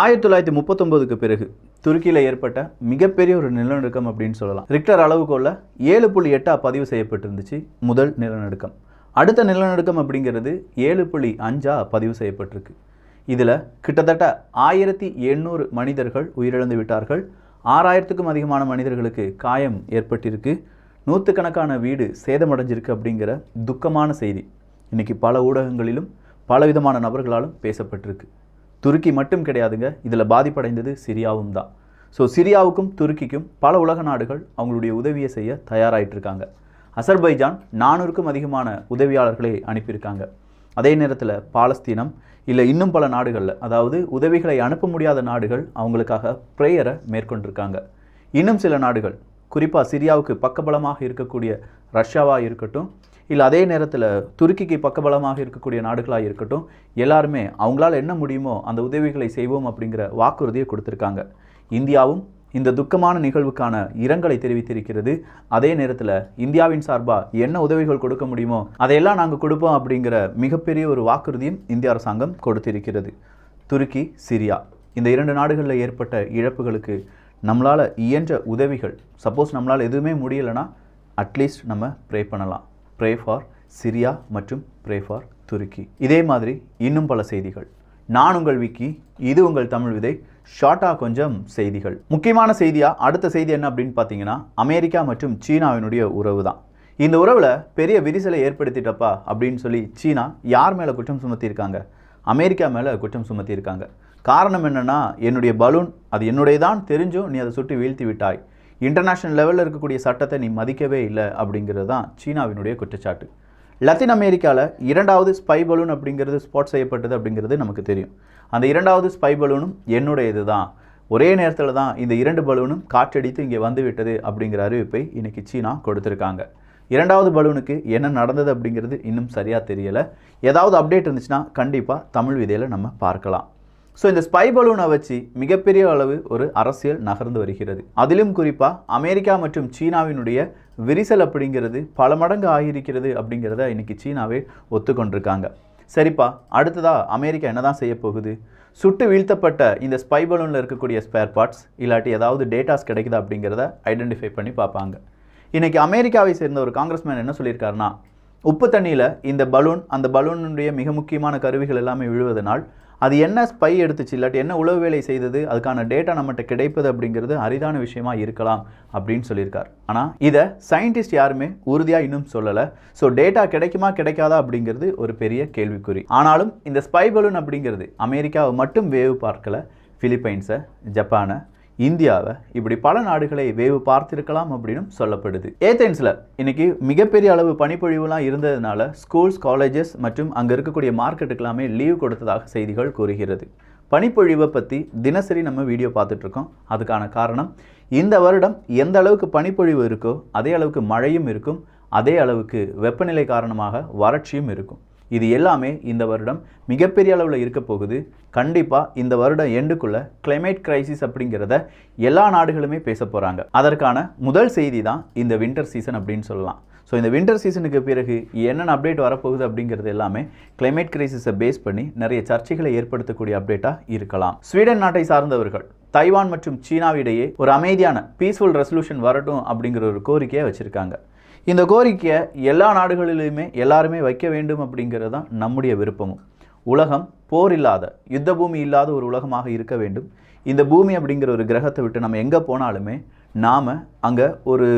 1939க்கு பிறகு துருக்கியில் ஏற்பட்ட மிகப்பெரிய ஒரு நிலநடுக்கம் அப்படின்னு சொல்லலாம். ரிக்டர் அளவுகோல்ல 7.8 பதிவு செய்யப்பட்டிருந்துச்சு முதல் நிலநடுக்கம். அடுத்த நிலநடுக்கம் அப்படிங்கிறது 7.5 பதிவு செய்யப்பட்டிருக்கு. இதில் கிட்டத்தட்ட 1800 மனிதர்கள் உயிரிழந்து விட்டார்கள். 6000க்கும் அதிகமான மனிதர்களுக்கு காயம் ஏற்பட்டிருக்கு. நூற்றுக்கணக்கான வீடு சேதமடைஞ்சிருக்கு அப்படிங்கிற துக்கமான செய்தி இன்றைக்கி பல ஊடகங்களிலும் பலவிதமான நபர்களாலும் பேசப்பட்டிருக்கு. துருக்கி மட்டும் கிடையாதுங்க, இதில் பாதிப்படைந்தது சிரியாவும் தான். ஸோ சிரியாவுக்கும் துருக்கிக்கும் பல உலக நாடுகள் அவங்களுடைய உதவியை செய்ய தயாராகிட்டு இருக்காங்க. அசர்பைஜான் 400க்கும் அதிகமான உதவியாளர்களை அனுப்பியிருக்காங்க. அதே நேரத்தில் பாலஸ்தீனம் இல்லை இன்னும் பல நாடுகளில், அதாவது உதவிகளை அனுப்ப முடியாத நாடுகள் அவங்களுக்காக ப்ரேயரை மேற்கொண்டிருக்காங்க. இன்னும் சில நாடுகள், குறிப்பாக சிரியாவுக்கு பக்கபலமாக இருக்கக்கூடிய ரஷ்யாவாக இருக்கட்டும், இல்லை அதே நேரத்தில் துருக்கிக்கு பக்கபலமாக இருக்கக்கூடிய நாடுகளாக இருக்கட்டும், எல்லாருமே அவங்களால என்ன முடியுமோ அந்த உதவிகளை செய்வோம் அப்படிங்கிற வாக்குறுதியை கொடுத்துருக்காங்க. இந்தியாவும் இந்த துக்கமான நிகழ்வுக்கான இரங்கலை தெரிவித்திருக்கிறது. அதே நேரத்தில் இந்தியாவின் சார்பாக என்ன உதவிகள் கொடுக்க முடியுமோ அதையெல்லாம் நாங்கள் கொடுப்போம் அப்படிங்கிற மிகப்பெரிய ஒரு வாக்குறுதியும் இந்திய அரசாங்கம் கொடுத்திருக்கிறது. துருக்கி, சிரியா இந்த 2 நாடுகளில் ஏற்பட்ட இழப்புகளுக்கு நம்மளால் இயன்ற உதவிகள், சப்போஸ் நம்மளால் எதுவுமே முடியலைன்னா அட்லீஸ்ட் நம்ம ப்ரே பண்ணலாம். ப்ரே ஃபார் சிரியா மற்றும் ப்ரே ஃபார் துருக்கி. இதே மாதிரி இன்னும் பல செய்திகள். நான் உங்கள் விக்கி, இது உங்கள் தமிழ் விதை. ஷார்ட்டாக கொஞ்சம் செய்திகள். முக்கியமான செய்தியாக அடுத்த செய்தி என்ன அப்படின்னு பார்த்தீங்கன்னா, அமெரிக்கா மற்றும் சீனாவினுடைய உறவு தான். இந்த உறவில் பெரிய விரிசலை ஏற்படுத்திட்டப்பா அப்படின்னு சொல்லி சீனா யார் மேலே குற்றம் சுமத்தியிருக்காங்க? அமெரிக்கா மேலே குற்றம் சுமத்தியிருக்காங்க. காரணம் என்னென்னா, என்னுடைய பலூன் அது என்னுடைய தான் தெரிஞ்சும் நீ அதை சுட்டு வீழ்த்தி விட்டாய், இன்டர்நேஷ்னல் லெவலில் இருக்கக்கூடிய சட்டத்தை நீ மதிக்கவே இல்லை அப்படிங்கிறது தான் சீனாவினுடைய குற்றச்சாட்டு. லத்தீன் அமெரிக்காவில் 2வது ஸ்பை பலூன் அப்படிங்கிறது ஸ்பாட் செய்யப்பட்டது அப்படிங்கிறது நமக்கு தெரியும். அந்த 2வது ஸ்பை பலூனும் என்னுடையது தான், ஒரே நேரத்தில் தான் இந்த 2 பலூனும் காற்றடித்து இங்கே வந்துவிட்டது அப்படிங்கிற அறிவிப்பை இன்றைக்கி சீனா கொடுத்துருக்காங்க. 2வது பலூனுக்கு என்ன நடந்தது அப்படிங்கிறது இன்னும் சரியாக தெரியலை. ஏதாவது அப்டேட் இருந்துச்சுன்னா கண்டிப்பாக தமிழ் விதையில் நம்ம பார்க்கலாம். ஸோ இந்த ஸ்பை பலூனை வச்சு மிகப்பெரிய அளவு ஒரு அரசியல் நகர்ந்து வருகிறது. அதிலும் குறிப்பாக அமெரிக்கா மற்றும் சீனாவினுடைய விரிசல் அப்படிங்கிறது பல மடங்கு ஆகியிருக்கிறது அப்படிங்கிறத இன்றைக்கி சீனாவே ஒத்துக்கொண்டிருக்காங்க. சரிப்பா, அடுத்ததாக அமெரிக்கா என்ன தான் செய்ய போகுது? சுட்டு வீழ்த்தப்பட்ட இந்த ஸ்பை பலூனில் இருக்கக்கூடிய ஸ்பேர் பார்ட்ஸ் இல்லாட்டி ஏதாவது டேட்டாஸ் கிடைக்குதா அப்படிங்கிறத ஐடென்டிஃபை பண்ணி பார்ப்பாங்க. இன்றைக்கி அமெரிக்காவை சேர்ந்த ஒரு காங்கிரஸ்மேன் என்ன சொல்லியிருக்காருன்னா, உப்பு தண்ணியில் இந்த பலூன், அந்த பலூனுடைய மிக முக்கியமான கருவிகள் எல்லாமே விழுவதனால் அது என்ன ஸ்பை எடுத்துச்சு இல்லாட்டி என்ன உளவு வேலை செய்தது, அதுக்கான டேட்டா நம்மகிட்ட கிடைப்பது அப்படிங்கிறது அரிதான விஷயமா இருக்கலாம் அப்படின்னு சொல்லியிருக்கார். ஆனால் இதை சயின்டிஸ்ட் யாருமே உறுதியாக இன்னும் சொல்லலை. ஸோ டேட்டா கிடைக்குமா கிடைக்காதா அப்படிங்கிறது ஒரு பெரிய கேள்விக்குறி. ஆனாலும் இந்த ஸ்பை பலூன் அப்படிங்கிறது அமெரிக்காவை மட்டும் வேவு பார்க்கலை, பிலிப்பைன்ஸை, ஜப்பானை, இந்தியாவை, இப்படி பல நாடுகளை வேவு பார்த்திருக்கலாம் அப்படின்னு சொல்லப்படுது. ஏதென்ஸில் இன்னைக்கு மிகப்பெரிய அளவு பனிப்பொழிவுலாம் இருந்ததுனால ஸ்கூல்ஸ், காலேஜஸ் மற்றும் அங்கே இருக்கக்கூடிய மார்க்கெட்டுக்கெல்லாமே லீவ் கொடுத்ததாக செய்திகள் கூறுகிறது. பனிப்பொழிவை பற்றி தினசரி நம்ம வீடியோ பார்த்துட்ருக்கோம். அதுக்கான காரணம், இந்த வருடம் எந்த அளவுக்கு பனிப்பொழிவு இருக்கோ அதே அளவுக்கு மழையும் இருக்கும், அதே அளவுக்கு வெப்பநிலை காரணமாக வறட்சியும் இருக்கும். இது எல்லாமே இந்த வருடம் மிகப்பெரிய அளவில் இருக்க போகுது. கண்டிப்பாக இந்த வருடம் எண்டுக்குள்ளே கிளைமேட் கிரைசிஸ் அப்படிங்கிறத எல்லா நாடுகளுமே பேச போகிறாங்க. அதற்கான முதல் செய்தி தான் இந்த வின்டர் சீசன் அப்படின்னு சொல்லலாம். ஸோ இந்த வின்டர் சீசனுக்கு பிறகு என்னென்ன அப்டேட் வரப்போகுது அப்படிங்கிறது எல்லாமே கிளைமேட் கிரைசிஸை பேஸ் பண்ணி நிறைய சர்ச்சைகளை ஏற்படுத்தக்கூடிய அப்டேட்டாக இருக்கலாம். ஸ்வீடன் நாட்டை சார்ந்தவர்கள் தைவான் மற்றும் சீனாவிடையே ஒரு அமைதியான பீஸ்ஃபுல் ரெசல்யூஷன் வரட்டும் அப்படிங்கிற ஒரு கோரிக்கையை வச்சுருக்காங்க. இந்த கோரிக்கையை எல்லா நாடுகளிலுமே எல்லாருமே வைக்க வேண்டும் அப்படிங்கிறது தான் நம்முடைய விருப்பமும். உலகம் போர் இல்லாத, யுத்த பூமி இல்லாத ஒரு உலகமாக இருக்க வேண்டும். இந்த பூமி அப்படிங்கிற ஒரு கிரகத்தை விட்டு நம்ம எங்கே போனாலுமே நாம் அங்கே ஒரு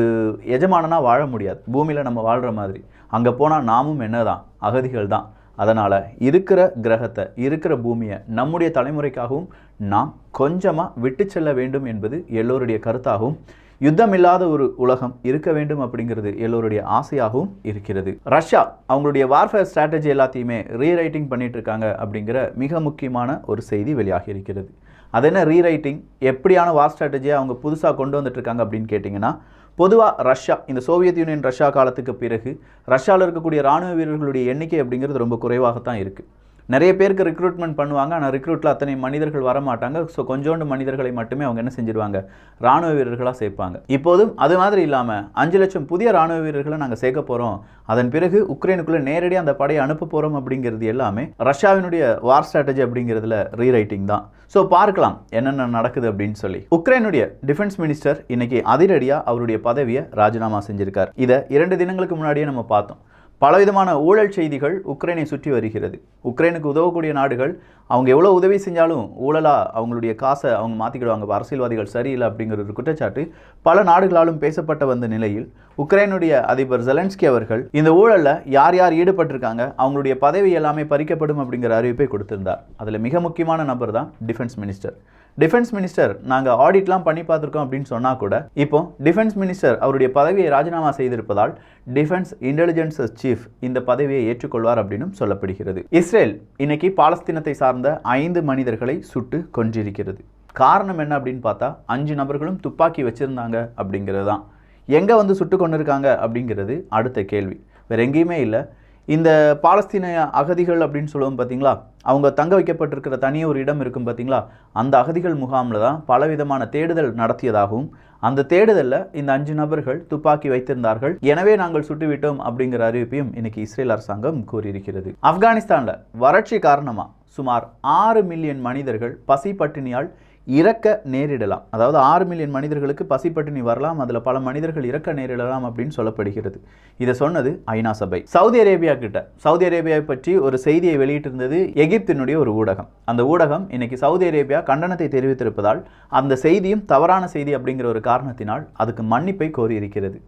எஜமானனாக வாழ முடியாது. பூமியில் நம்ம வாழ்கிற மாதிரி அங்கே போனால் நாமும் என்ன தான், அகதிகள் தான். அதனால் இருக்கிற கிரகத்தை, இருக்கிற பூமியை நம்முடைய தலைமுறைக்காகவும் நாம் கொஞ்சமாக விட்டு செல்ல வேண்டும் என்பது எல்லோருடைய கருத்தாகவும், யுத்தம் இல்லாத ஒரு உலகம் இருக்க வேண்டும் அப்படிங்கிறது எல்லோருடைய ஆசையாகவும் இருக்கிறது. ரஷ்யா அவங்களுடைய வார்ஃபேர் ஸ்ட்ராட்டஜி எல்லாத்தையுமே ரீரைட்டிங் பண்ணிட்டு இருக்காங்க அப்படிங்கிற மிக முக்கியமான ஒரு செய்தி வெளியாகி இருக்கிறது. அது என்ன ரீரைட்டிங், எப்படியான வார் ஸ்ட்ராட்டஜியை அவங்க புதுசாக கொண்டு வந்துட்டு இருக்காங்க அப்படின்னு கேட்டிங்கன்னா, பொதுவாக ரஷ்யா, இந்த சோவியத் யூனியன் ரஷ்யா காலத்துக்கு பிறகு ரஷ்யாவில் இருக்கக்கூடிய இராணுவ வீரர்களுடைய எண்ணிக்கை அப்படிங்கிறது ரொம்ப குறைவாகத்தான் இருக்குது. நிறைய பேருக்கு ரெக்ரூட்மெண்ட் பண்ணுவாங்க, ஆனால் ரெக்ரூட்டில் அத்தனை மனிதர்கள் வர மாட்டாங்க. ஸோ கொஞ்சோண்டு மனிதர்களை மட்டுமே அவங்க என்ன செஞ்சிருவாங்க, ராணுவ வீரர்களாக சேர்ப்பாங்க. இப்போதும் அது மாதிரி இல்லாமல் 5 லட்சம் புதிய ராணுவ வீரர்களை நாங்கள் சேர்க்க போகிறோம், அதன் பிறகு உக்ரைனுக்குள்ளே நேரடியாக அந்த படையை அனுப்ப போகிறோம் அப்படிங்கிறது எல்லாமே ரஷ்யாவினுடைய வார் ஸ்ட்ராட்டஜி அப்படிங்கிறதுல ரீரைட்டிங் தான். ஸோ பார்க்கலாம் என்னென்ன நடக்குது அப்படின்னு சொல்லி. உக்ரைனுடைய டிஃபென்ஸ் மினிஸ்டர் இன்னைக்கு அதிரடியாக அவருடைய பதவியை ராஜினாமா செஞ்சிருக்கார். இதை 2 தினங்களுக்கு முன்னாடியே நம்ம பார்த்தோம். பலவிதமான ஊழல் செய்திகள் உக்ரைனை சுற்றி வருகிறது. உக்ரைனுக்கு உதவக்கூடிய நாடுகள் அவங்க எவ்வளோ உதவி செஞ்சாலும் ஊழலாக அவங்களுடைய காசை அவங்க மாற்றிக்கிடுவாங்க, அரசியல்வாதிகள் சரியில்லை அப்படிங்கிற ஒரு குற்றச்சாட்டு பல நாடுகளாலும் பேசப்பட்ட வந்த நிலையில் உக்ரைனுடைய அதிபர் ஜெலன்ஸ்கி அவர்கள் இந்த ஊழலில் யார் யார் ஈடுபட்டிருக்காங்க, அவங்களுடைய பதவி எல்லாமே பறிக்கப்படும் அப்படிங்கிற அறிவிப்பை கொடுத்திருந்தார். அதில் மிக முக்கியமான நபர் தான் டிஃபென்ஸ் மினிஸ்டர். டிஃபென்ஸ் மினிஸ்டர் நாங்கள் ஆடிட்லாம் பண்ணி பார்த்துருக்கோம் அப்படின்னு சொன்னால் கூட இப்போ டிஃபென்ஸ் மினிஸ்டர் அவருடைய பதவியை ராஜினாமா செய்திருப்பதால் டிஃபென்ஸ் இன்டெலிஜென்ஸ் சீஃப் இந்த பதவியை ஏற்றுக்கொள்வார் அப்படின்னு சொல்லப்படுகிறது. இஸ்ரேல் இன்னைக்கு பாலஸ்தீனத்தை சார்ந்த 5 மனிதர்களை சுட்டு கொன்றிருக்கிறது. காரணம் என்ன அப்படின்னு பார்த்தா 5 நபர்களும் துப்பாக்கி வச்சிருந்தாங்க அப்படிங்கிறது தான். எங்கே வந்து சுட்டு கொண்டிருக்காங்க அப்படிங்கிறது அடுத்த கேள்வி. வேற எங்கேயுமே இல்லை. இந்த பாலஸ்தீன அகதிகள் அப்படின்னு சொல்லுவோம் பார்த்தீங்களா, அவங்க தங்க வைக்கப்பட்டிருக்கிற தனியே ஒரு இடம் இருக்கும் பார்த்தீங்களா, அந்த அகதிகள் முகாமில் தான் பலவிதமான தேடுதல் நடத்தியதாகவும் அந்த தேடுதலில் இந்த 5 நபர்கள் துப்பாக்கி வைத்திருந்தார்கள், எனவே நாங்கள் சுட்டுவிட்டோம் அப்படிங்கிற அறிவிப்பையும் இன்னைக்கு இஸ்ரேல் அரசாங்கம் கூறியிருக்கிறது. ஆப்கானிஸ்தானில் வறட்சி காரணமாக சுமார் 6 மில்லியன் மனிதர்கள் பசி பட்டினியால் இறக்க நேரிடலாம். அதாவது 6 மில்லியன் மனிதர்களுக்கு பசிப்பட்டினி வரலாம், அதில் பல மனிதர்கள் இறக்க நேரிடலாம் அப்படின்னு சொல்லப்படுகிறது. இதை சொன்னது ஐநா சபை. சவுதி அரேபியாவை பற்றி ஒரு செய்தியை வெளியிட்டிருந்தது எகிப்தினுடைய ஒரு ஊடகம். அந்த ஊடகம் இன்னைக்கு சவுதி அரேபியா கண்டனத்தை தெரிவித்திருப்பதால் அந்த செய்தியும் தவறான செய்தி அப்படிங்கிற ஒரு காரணத்தினால் அதுக்கு மன்னிப்பை கோரியிருக்கிறது.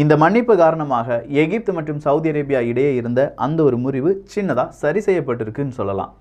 இந்த மன்னிப்பு காரணமாக எகிப்து மற்றும் சவுதி அரேபியா இடையே இருந்த அந்த ஒரு முறிவு சின்னதாக சரி செய்யப்பட்டிருக்குன்னு சொல்லலாம்.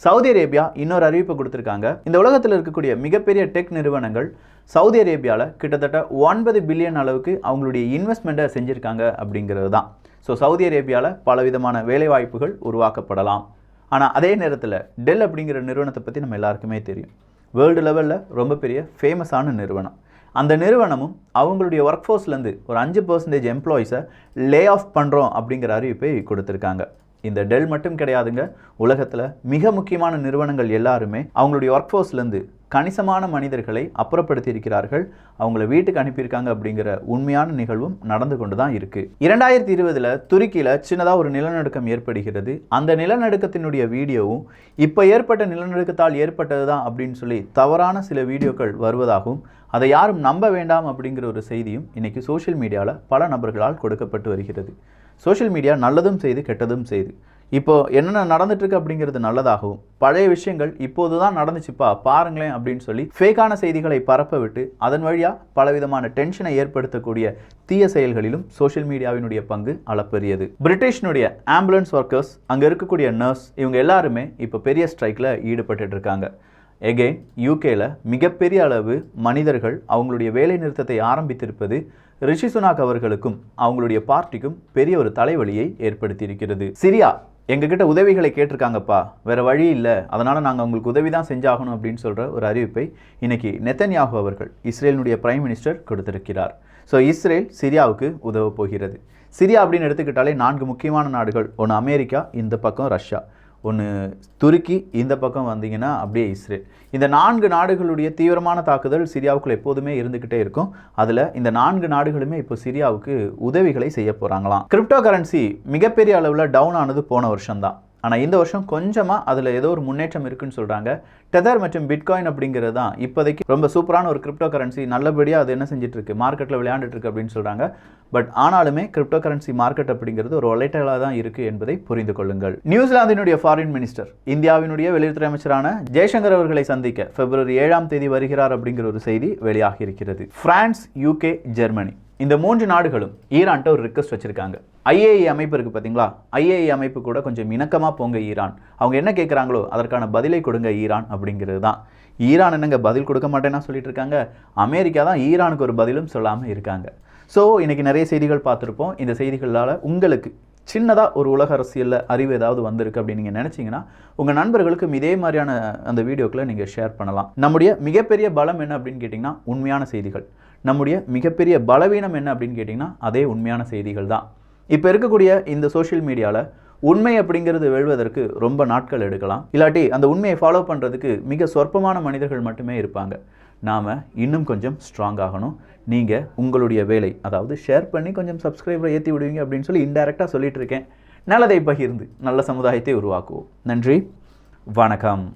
சவுதி அரேபியா இன்னொரு அறிவிப்பு கொடுத்துருக்காங்க. இந்த உலகத்தில் இருக்கக்கூடிய மிகப்பெரிய டெக் நிறுவனங்கள் சவுதி அரேபியாவில் கிட்டத்தட்ட 9 பில்லியன் அளவுக்கு அவங்களுடைய இன்வெஸ்ட்மெண்ட்டை செஞ்சுருக்காங்க அப்படிங்கிறது தான். ஸோ சவுதி அரேபியாவில் பலவிதமான வேலைவாய்ப்புகள் உருவாக்கப்படலாம். ஆனால் அதே நேரத்தில் டெல் அப்படிங்கிற நிறுவனத்தை பற்றி நம்ம எல்லாருக்குமே தெரியும். வேர்ல்டு லெவலில் ரொம்ப பெரிய ஃபேமஸான நிறுவனம். அந்த நிறுவனமும் அவங்களுடைய ஒர்க் ஃபோர்ஸ்லேருந்து ஒரு 5% எம்ப்ளாயிஸை லே ஆஃப் பண்ணுறோம் அப்படிங்கிற அறிவிப்பை கொடுத்துருக்காங்க. இந்த டெல் மட்டும் கிடையாதுங்க, உலகத்தில் மிக முக்கியமான நிறுவனங்கள் எல்லாருமே அவங்களுடைய ஒர்க் ஃபோர்ஸ்லேருந்து கணிசமான மனிதர்களை அப்புறப்படுத்தி இருக்கிறார்கள், அவங்கள வீட்டுக்கு அனுப்பியிருக்காங்க அப்படிங்கிற உண்மையான நிகழ்வும் நடந்து கொண்டு தான் இருக்குது. 2020 துருக்கியில் சின்னதாக ஒரு நிலநடுக்கம் ஏற்படுகிறது. அந்த நிலநடுக்கத்தினுடைய வீடியோவும் இப்போ ஏற்பட்ட நிலநடுக்கத்தால் ஏற்பட்டது தான் அப்படின்னு சொல்லி தவறான சில வீடியோக்கள் வருவதாகவும் அதை யாரும் நம்ப வேண்டாம் அப்படிங்கிற ஒரு செய்தியும் இன்னைக்கு சோஷியல் மீடியாவில் பல நபர்களால் கொடுக்கப்பட்டு வருகிறது. சோஷியல் மீடியா நல்லதும் செய்து கெட்டதும் செய்து. இப்போ என்னென்ன நடந்துட்டு இருக்கு அப்படிங்கிறது நல்லதாகவும், பழைய விஷயங்கள் இப்போது தான் நடந்துச்சுப்பா பாருங்களேன் அப்படின்னு சொல்லி ஃபேக்கான செய்திகளை பரப்ப விட்டு அதன் வழியாக பலவிதமான டென்ஷனை ஏற்படுத்தக்கூடிய தீய செயல்களிலும் சோஷியல் மீடியாவினுடைய பங்கு அளப்பரியது. பிரிட்டிஷ்னுடைய ஆம்புலன்ஸ் ஒர்க்கர்ஸ், அங்கே இருக்கக்கூடிய நர்ஸ், இவங்க எல்லாருமே இப்போ பெரிய ஸ்ட்ரைக்கில் ஈடுபட்டு இருக்காங்க. எகெயின் யூகேல மிகப்பெரிய அளவு மனிதர்கள் அவங்களுடைய வேலை நிறுத்தத்தை ஆரம்பித்திருப்பது ரிஷி சுனாக் அவர்களுக்கும் அவங்களுடைய பார்ட்டிக்கும் பெரிய ஒரு தலைவலியை ஏற்படுத்தி இருக்கிறது. சிரியா எங்ககிட்ட உதவிகளை கேட்டிருக்காங்கப்பா, வேற வழி இல்லை, அதனால நாங்கள் உங்களுக்கு உதவி தான் செஞ்சாகணும் அப்படின்னு சொல்ற ஒரு அறிவிப்பை இன்னைக்கு நெத்தன்யாஹு அவர்கள் இஸ்ரேலினுடைய பிரைம் மினிஸ்டர் கொடுத்திருக்கிறார். ஸோ இஸ்ரேல் சிரியாவுக்கு உதவ போகிறது. சிரியா அப்படின்னு எடுத்துக்கிட்டாலே 4 முக்கியமான நாடுகள், ஒன்று அமெரிக்கா, இந்த பக்கம் ரஷ்யா, ஒன்று துருக்கி, இந்த பக்கம் வந்தீங்கன்னா அப்படியே இஸ்ரேல். இந்த 4 நாடுகளுடைய தீவிரமான தாக்குதல் சிரியாவுக்குள்ள எப்போதுமே இருந்துக்கிட்டே இருக்கும். அதில் இந்த 4 நாடுகளுமே இப்போ சிரியாவுக்கு உதவிகளை செய்ய போகிறாங்களாம். கிரிப்டோ கரன்சி மிகப்பெரிய அளவில் டவுன் ஆனது போன வருஷம்தான். ஆனால் இந்த வருஷம் கொஞ்சமாக அதில் ஏதோ ஒரு முன்னேற்றம் இருக்குன்னு சொல்கிறாங்க. டெதர் மற்றும் பிட்காயின் அப்படிங்கிறது தான் இப்போதைக்கு ரொம்ப சூப்பரான ஒரு கிரிப்டோ கரன்சி. நல்லபடியாக அது என்ன செஞ்சுட்டு இருக்கு, மார்க்கெட்டில் விளையாண்டுட்டு இருக்கு அப்படின்னு சொல்கிறாங்க. பட் ஆனாலுமே கிரிப்டோ கரன்சி மார்க்கெட் அப்படிங்கிறது ஒரு ஒலைட்டலாக தான் இருக்குது என்பதை புரிந்து கொள்ளுங்கள். நியூசிலாந்தினுடைய ஃபாரின் மினிஸ்டர் இந்தியாவினுடைய வெளியுறவுத்துறை அமைச்சரான ஜெய்சங்கர் அவர்களை சந்திக்க பிப்ரவரி 7ஆம் தேதி வருகிறார் அப்படிங்கிற ஒரு செய்தி வெளியாகி இருக்கிறது. பிரான்ஸ், யூகே, ஜெர்மனி இந்த 3 நாடுகளும் ஈரான்ட்ட ஒரு ரிக்வெஸ்ட் வச்சிருக்காங்க. ஐஏஇ அமைப்பு இருக்குது பார்த்தீங்களா, ஐஏஇ அமைப்பு கூட கொஞ்சம் இணக்கமாக போங்க ஈரான், அவங்க என்ன கேட்குறாங்களோ அதற்கான பதிலை கொடுங்க ஈரான் அப்படிங்கிறது தான். ஈரான் என்னங்க பதில் கொடுக்க மாட்டேன்னா சொல்லிட்டு இருக்காங்க, அமெரிக்கா தான் ஈரானுக்கு ஒரு பதிலும் சொல்லாமல் இருக்காங்க. ஸோ இன்றைக்கி நிறைய செய்திகள் பார்த்துருப்போம். இந்த செய்திகளால் உங்களுக்கு சின்னதாக ஒரு உலக அரசியலில் அறிவு ஏதாவது வந்திருக்கு அப்படின்னு நீங்கள் நினச்சிங்கன்னா உங்கள் நண்பர்களுக்கும் இதே மாதிரியான அந்த வீடியோக்களை நீங்கள் ஷேர் பண்ணலாம். நம்முடைய மிகப்பெரிய பலம் என்ன அப்படின்னு கேட்டிங்கன்னா உண்மையான செய்திகள். நம்முடைய மிகப்பெரிய பலவீனம் என்ன அப்படின்னு கேட்டிங்கன்னா அதே உண்மையான செய்திகள் தான். இப்போ இருக்கக்கூடிய இந்த சோஷியல் மீடியாவில் உண்மை அப்படிங்கிறது வெல்வதற்கு ரொம்ப நாட்கள் எடுக்கலாம். இல்லாட்டி அந்த உண்மையை ஃபாலோ பண்ணுறதுக்கு மிக சொற்பமான மனிதர்கள் மட்டுமே இருப்பாங்க. நாம் இன்னும் கொஞ்சம் ஸ்ட்ராங் ஆகணும். நீங்கள் உங்களுடைய வேலை, அதாவது ஷேர் பண்ணி கொஞ்சம் சப்ஸ்கிரைபரை ஏற்றி விடுவீங்க அப்படின்னு சொல்லி இன்டைரக்டாக சொல்லிட்டு இருக்கேன். நல்லதை பகிர்ந்து நல்ல சமுதாயத்தை உருவாக்குவோம். நன்றி, வணக்கம்.